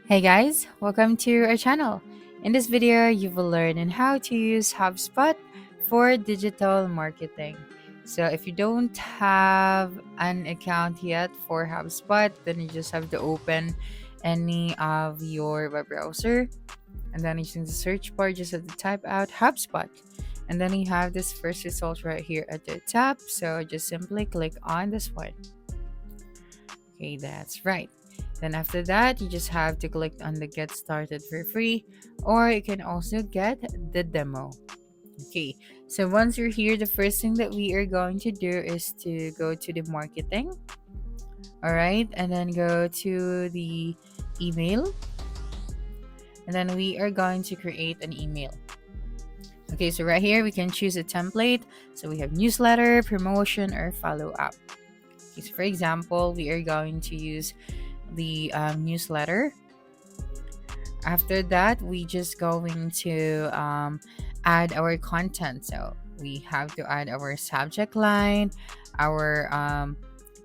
Hey guys, welcome to our channel. In this video, you will learn on how to use HubSpot for digital marketing. So if you don't have an account yet for HubSpot, then you just have to open any of your web browser and then using the search bar, just have to type out HubSpot. And then you have this first result right here at the top. So just simply click on this one. Okay, that's right. Then after that, you just have to click on the get started for free, or you can also get the demo. Okay, so once you're here, the first thing that we are going to do is to go to the marketing. All right, and then go to the email, and then we are going to create an email. Okay, so right here we can choose a template. So we have newsletter, promotion, or follow up. Okay, so for example, we are going to use the newsletter. After that, we just going to add our content. So we have to add our subject line, our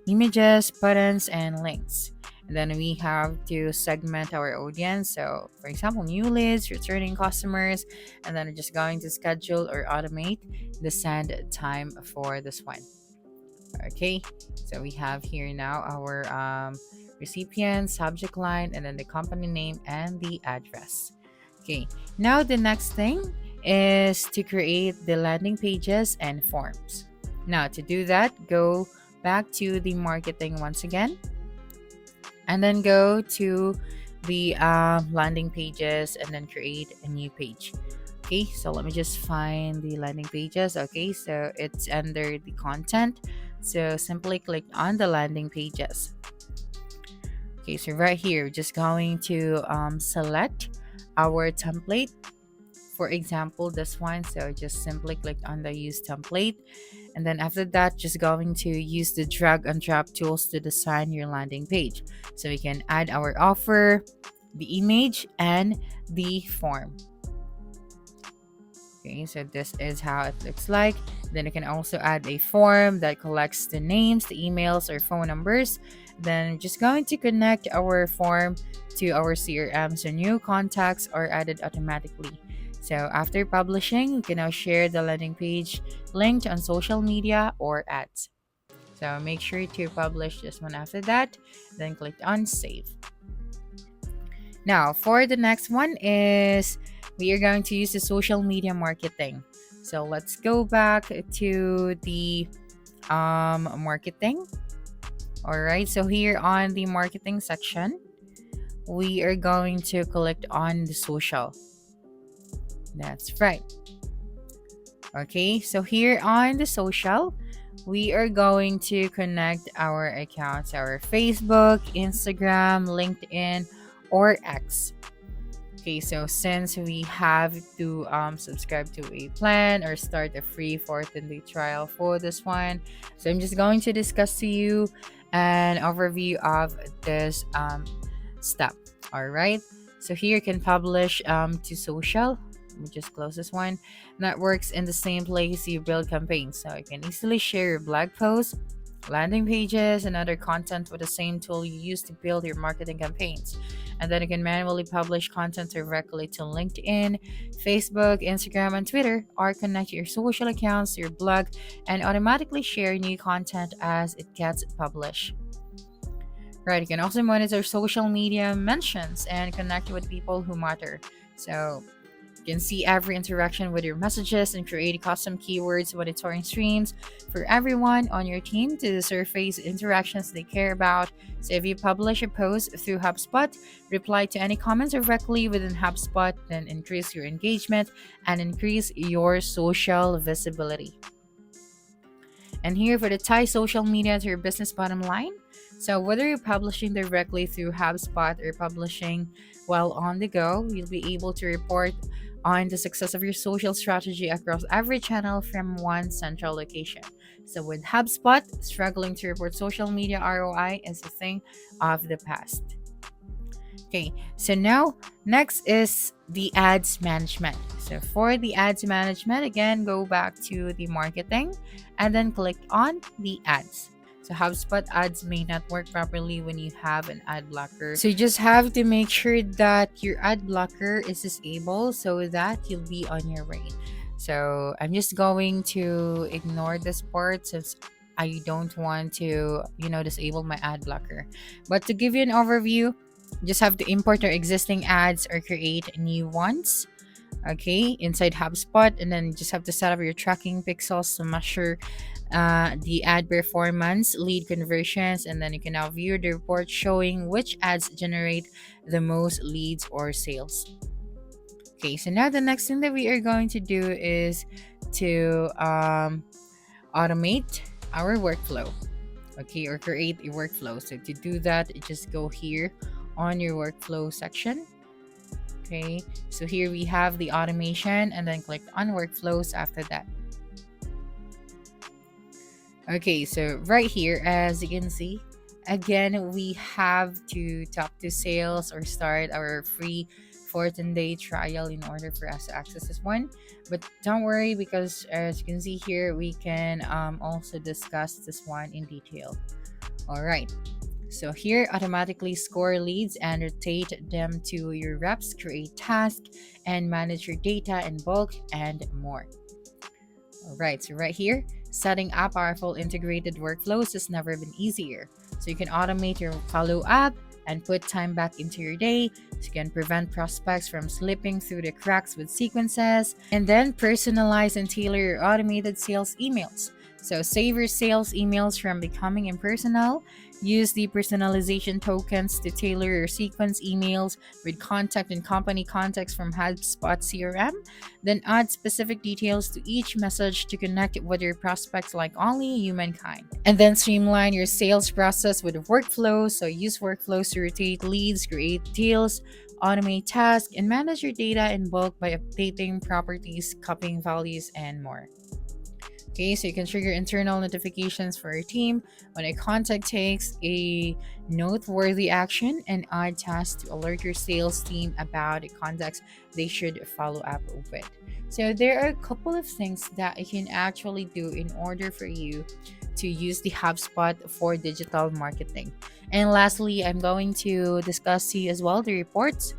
images, buttons, and links. And then we have to segment our audience. So, for example, new leads, returning customers, and then we're just going to schedule or automate the send time for this one. Okay, so we have here now our recipient, subject line, and then the company name and the address. Okay, now the next thing is to create the landing pages and forms. Now, to do that, go back to the marketing once again, and then go to the landing pages and then create a new page. Okay, so let me just find the landing pages. Okay, so it's under the content. So simply click on the landing pages. Okay, so right here, just going to select our template. For example, this one. So just simply click on the use template. And then after that, just going to use the drag and drop tools to design your landing page. So we can add our offer, the image, and the form. Okay, so this is how it looks like. Then you can also add a form that collects the names, the emails, or phone numbers. Then just going to connect our form to our CRM so new contacts are added automatically. So after publishing, you can now share the landing page linked on social media or ads. So make sure to publish this one after that, then click on save. Now, for the next one is we are going to use the social media marketing. So let's go back to the marketing. All right, so here on the marketing section, we are going to click on the social. That's right. Okay, so here on the social, we are going to connect our accounts, our Facebook, Instagram, LinkedIn, or X. Okay, so since we have to subscribe to a plan or start a free 14-day trial for this one, so I'm just going to discuss to you an overview of this step. All right, so here you can publish to social. Let me just close this one. That works in the same place you build campaigns, so you can easily share your blog posts, landing pages, and other content with the same tool you use to build your marketing campaigns. And then you can manually publish content directly to LinkedIn, Facebook, Instagram, and Twitter, or connect your social accounts to your blog and automatically share new content as it gets published. Right, you can also monitor social media mentions and connect with people who matter. So you can see every interaction with your messages and create custom keywords monitoring streams for everyone on your team to surface interactions they care about. So if you publish a post through HubSpot, reply to any comments directly within HubSpot, then increase your engagement and increase your social visibility. And here for the tie social media to your business bottom line. So whether you're publishing directly through HubSpot or publishing while on the go, you'll be able to report on the success of your social strategy across every channel from one central location. So with HubSpot, struggling to report social media ROI is a thing of the past. Okay, so now next is the ads management. So for the ads management, again, go back to the marketing and then click on the ads. So HubSpot ads may not work properly when you have an ad blocker. So you just have to make sure that your ad blocker is disabled so that you'll be on your way. So I'm just going to ignore this part since I don't want to, disable my ad blocker. But to give you an overview, you just have to import your existing ads or create new ones. Okay, inside HubSpot, and then you just have to set up your tracking pixels to measure the ad performance, lead conversions, and then you can now view the report showing which ads generate the most leads or sales. Okay, so now the next thing that we are going to do is to automate our workflow. Okay, or create a workflow. So to do that, you just go here on your workflow section. Okay, so here we have the automation and then click on workflows after that. Okay, so right here, as you can see, again, we have to talk to sales or start our free 14-day trial in order for us to access this one. But don't worry, because as you can see here, we can also discuss this one in detail. All right. So here, automatically score leads and rotate them to your reps, create tasks, and manage your data in bulk and more. All right, so right here, setting up powerful integrated workflows has never been easier. So you can automate your follow-up and put time back into your day, so you can prevent prospects from slipping through the cracks with sequences, and then personalize and tailor your automated sales emails. So save your sales emails from becoming impersonal. Use the personalization tokens to tailor your sequence emails with contact and company context from HubSpot CRM. Then add specific details to each message to connect with your prospects like only humankind. And then streamline your sales process with workflows. So use workflows to rotate leads, create deals, automate tasks, and manage your data in bulk by updating properties, copying values, and more. Okay, so you can trigger internal notifications for your team when a contact takes a noteworthy action, and add tasks to alert your sales team about the contacts they should follow up with. So there are a couple of things that you can actually do in order for you to use the HubSpot for digital marketing. And lastly, I'm going to discuss to you as well the reports.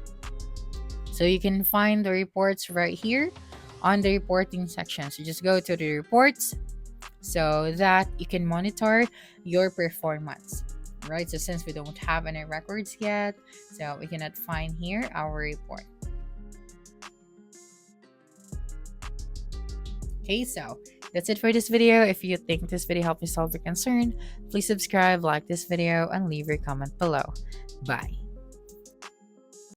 So you can find the reports right here on the reporting section. So just go to the reports so that you can monitor your performance. Right? So since we don't have any records yet, so we cannot find here our report. Okay, so that's it for this video. If you think this video helped you solve your concern, please subscribe, like this video, and leave your comment below. Bye.